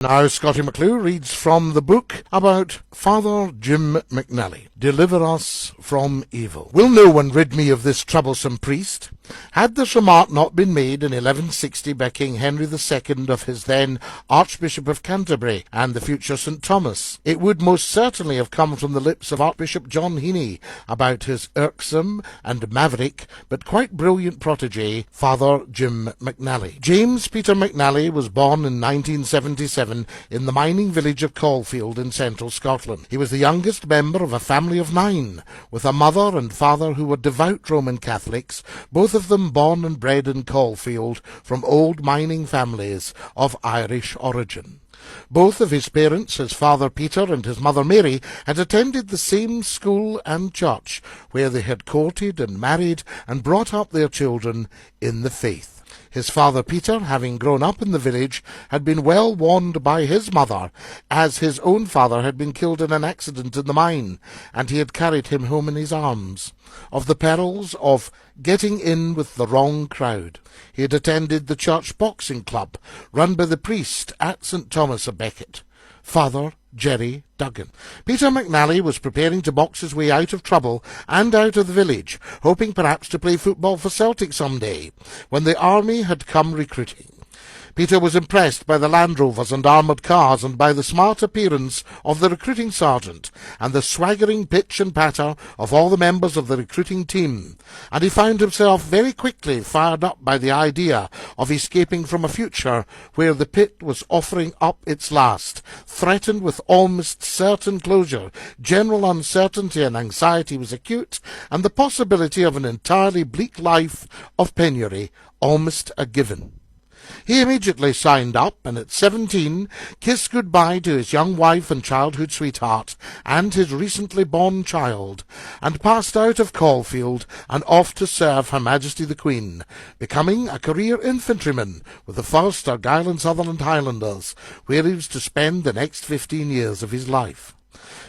Now Scottie McCLUE reads from the book about Father Jim McNally, Deliver Us from Evil. Will no one rid me of this troublesome priest? Had this remark not been made in 1160 by King Henry II of his then Archbishop of Canterbury and the future St. Thomas, it would most certainly have come from the lips of Archbishop John Heaney about his irksome and maverick but quite brilliant protege, Father Jim McNally. James Peter McNally was born in 1977 in the mining village of Caulfield in central Scotland. He was the youngest member of a family of 9, with a mother and father who were devout Roman Catholics, both of them born and bred in Caulfield from old mining families of Irish origin. Both of his parents, his father Peter and his mother Mary, had attended the same school and church, where they had courted and married and brought up their children in the faith. His father Peter, having grown up in the village, had been well warned by his mother, as his own father had been killed in an accident in the mine, and he had carried him home in his arms, of the perils of getting in with the wrong crowd. He had attended the church boxing club, run by the priest at St. Thomas of Becket, Father Jerry Duggan. Peter McNally was preparing to box his way out of trouble and out of the village, hoping perhaps to play football for Celtic some day, when the army had come recruiting. Peter was impressed by the Land Rovers and armoured cars and by the smart appearance of the recruiting sergeant and the swaggering pitch and patter of all the members of the recruiting team, and he found himself very quickly fired up by the idea of escaping from a future where the pit was offering up its last, threatened with almost certain closure, general uncertainty and anxiety was acute, and the possibility of an entirely bleak life of penury almost a given. He immediately signed up, and at 17 kissed goodbye to his young wife and childhood sweetheart, and his recently born child, and passed out of Caulfield and off to serve Her Majesty the Queen, becoming a career infantryman with the 1st Argyll and Sutherland Highlanders, where he was to spend the next 15 years of his life.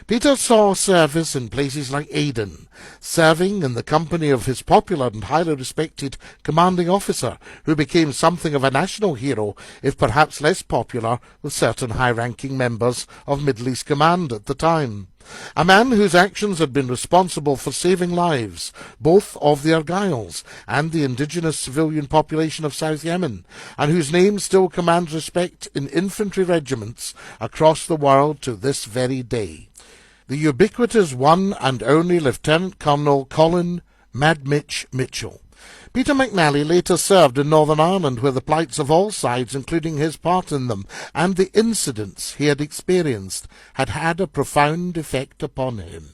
Peter saw service in places like Aden, serving in the company of his popular and highly respected commanding officer, who became something of a national hero, if perhaps less popular with certain high-ranking members of Middle East Command at the time. A man whose actions had been responsible for saving lives, both of the Argylls and the indigenous civilian population of South Yemen, and whose name still commands respect in infantry regiments across the world to this very day. The ubiquitous one and only Lieutenant Colonel Colin Mad Mitch Mitchell. Peter McNally later served in Northern Ireland, where the plights of all sides, including his part in them, and the incidents he had experienced, had had a profound effect upon him.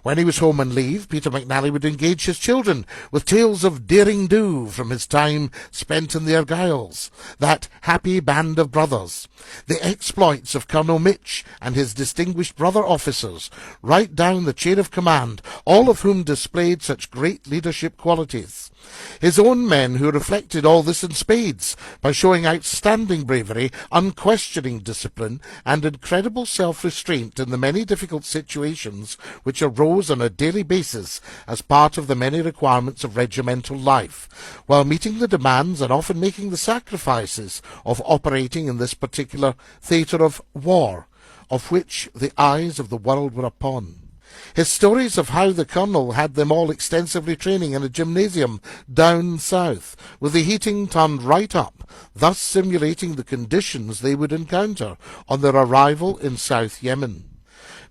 When he was home on leave, Peter McNally would engage his children with tales of DINKY-DOO from his time spent in the Argylls, that happy band of brothers, the exploits of Colonel Mitch and his distinguished brother officers, right down the chain of command, all of whom displayed such great leadership qualities. His own men, who reflected all this in spades by showing outstanding bravery, unquestioning discipline, and incredible self-restraint in the many difficult situations which arose on a daily basis as part of the many requirements of regimental life, while meeting the demands and often making the sacrifices of operating in this particular theatre of war, of which the eyes of the world were upon. His stories of how the colonel had them all extensively training in a gymnasium down south, with the heating turned right up, thus simulating the conditions they would encounter on their arrival in South Yemen.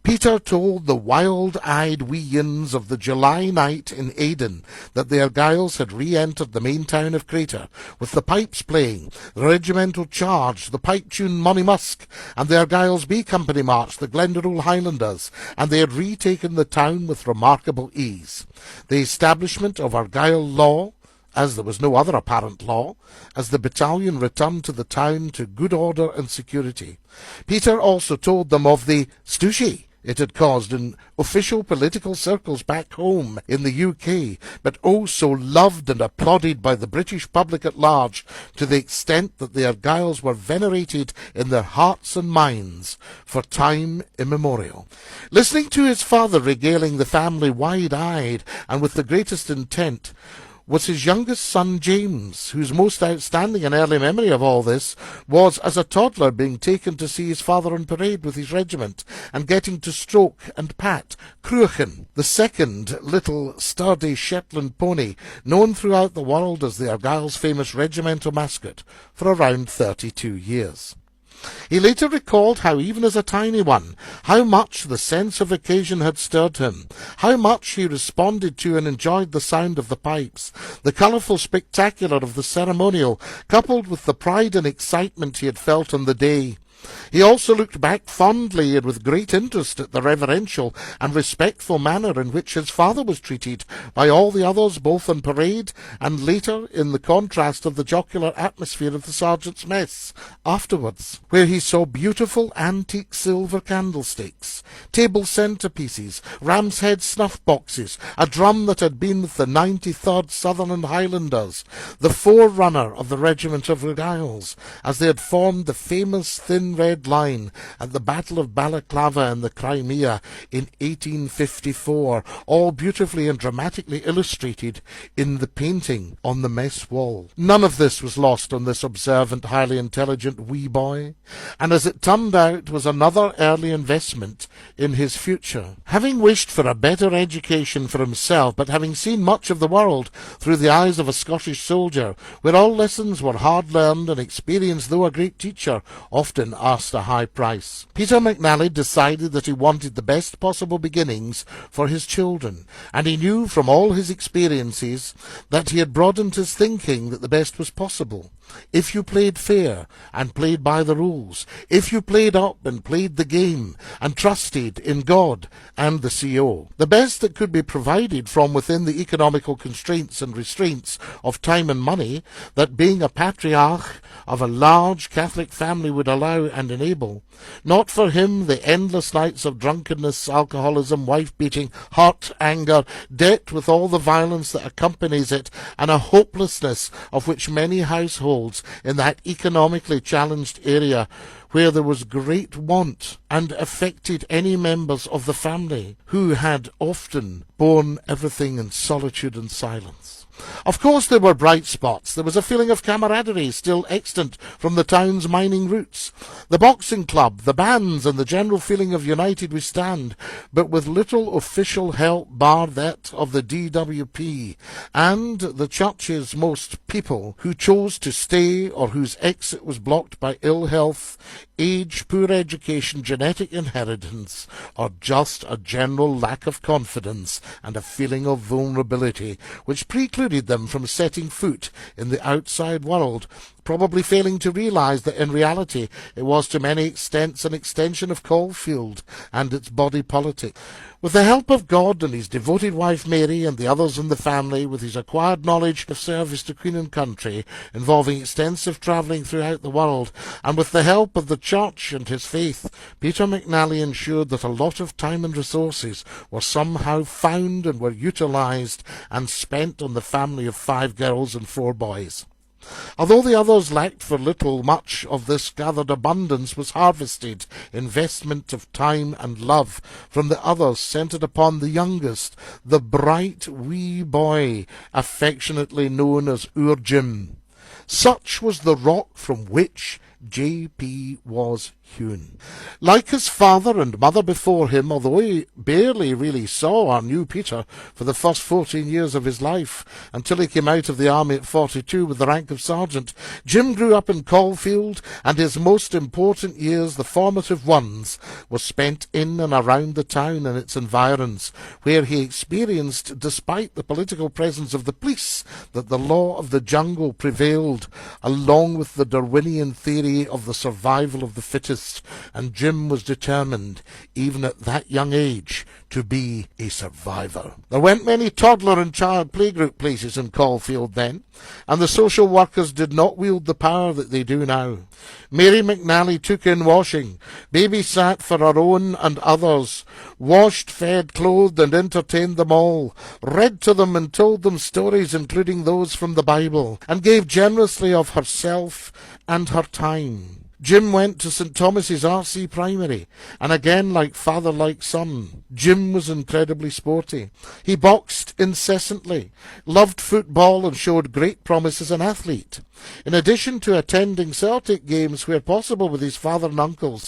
Peter told the wild-eyed weans of the July night in Aden that the Argylls had re-entered the main town of Crater, with the pipes playing, the regimental charge, the pipe-tune Money Musk, and the Argylls B Company march, the Glendaruel Highlanders, and they had retaken the town with remarkable ease. The establishment of Argyll law, as there was no other apparent law, as the battalion returned to the town to good order and security. Peter also told them of the stooshy it had caused in official political circles back home in the UK, but oh so loved and applauded by the British public at large, to the extent that the Argylls were venerated in their hearts and minds for time immemorial. Listening to his father regaling the family wide-eyed and with the greatest intent, was his youngest son James, whose most outstanding and early memory of all this was as a toddler being taken to see his father on parade with his regiment and getting to stroke and pat Cruachan, the second little sturdy Shetland pony, known throughout the world as the Argyll's famous regimental mascot, for around 32 years. He later recalled how even as a tiny one, how much the sense of occasion had stirred him, how much he responded to and enjoyed the sound of the pipes, the colourful spectacular of the ceremonial, coupled with the pride and excitement he had felt on the day. He also looked back fondly and with great interest at the reverential and respectful manner in which his father was treated by all the others, both on parade and later in the contrast of the jocular atmosphere of the sergeant's mess afterwards, where he saw beautiful antique silver candlesticks, table centrepieces, ram's head snuff boxes, a drum that had been with the 93rd Sutherland Highlanders, the forerunner of the regiment of Argylls, as they had formed the famous thin red line at the Battle of Balaclava in the Crimea in 1854, all beautifully and dramatically illustrated in the painting on the mess wall. None of this was lost on this observant, highly intelligent wee boy, and as it turned out was another early investment in his future. Having wished for a better education for himself, but having seen much of the world through the eyes of a Scottish soldier, where all lessons were hard learned and experience, though a great teacher, often asked a high price, Peter McNally decided that he wanted the best possible beginnings for his children, and he knew from all his experiences that he had broadened his thinking that the best was possible. If you played fair and played by the rules, if you played up and played the game and trusted in God and the CO, the best that could be provided from within the economical constraints and restraints of time and money that being a patriarch of a large Catholic family would allow and enable, not for him the endless nights of drunkenness, alcoholism, wife-beating, hurt, anger, debt with all the violence that accompanies it, and a hopelessness of which many households in that economically challenged area where there was great want and affected any members of the family who had often borne everything in solitude and silence. Of course there were bright spots. There was a feeling of camaraderie still extant from the town's mining roots, the boxing club, the bands, and the general feeling of united we stand, but with little official help bar that of the DWP and the church's most people who chose to stay or whose exit was blocked by ill health, age, poor education, genetic inheritance, or just a general lack of confidence and a feeling of vulnerability which precluded them from setting foot in the outside world, probably failing to realize that in reality it was to many extents an extension of Caulfield and its body politic. With the help of God and his devoted wife Mary and the others in the family, with his acquired knowledge of service to Queen and country, involving extensive travelling throughout the world, and with the help of the church and his faith, Peter McNally ensured that a lot of time and resources were somehow found and were utilised and spent on the family of 5 girls and 4 boys. Although the others lacked for little, much of this gathered abundance was harvested, investment of time and love from the others centred upon the youngest, the bright wee boy, affectionately known as Oor Jim. Such was the rock from which J.P. was hewn. Like his father and mother before him, although he barely really saw or knew Peter for the first 14 years of his life, until he came out of the army at 42 with the rank of sergeant, Jim grew up in Caulfield, and his most important years, the formative ones, were spent in and around the town and its environs, where he experienced, despite the political presence of the police, that the law of the jungle prevailed, along with the Darwinian theory of the survival of the fittest, and Jim was determined, even at that young age, to be a survivor. There weren't many toddler and child playgroup places in Caulfield then, and the social workers did not wield the power that they do now. Mary McNally took in washing, babysat for her own and others, washed, fed, clothed, and entertained them all, read to them and told them stories including those from the Bible, and gave generously of herself and her time. Jim went to St Thomas's RC Primary, and again, like father, like son, Jim was incredibly sporty. He boxed incessantly, loved football, and showed great promise as an athlete. In addition to attending Celtic games where possible with his father and uncles,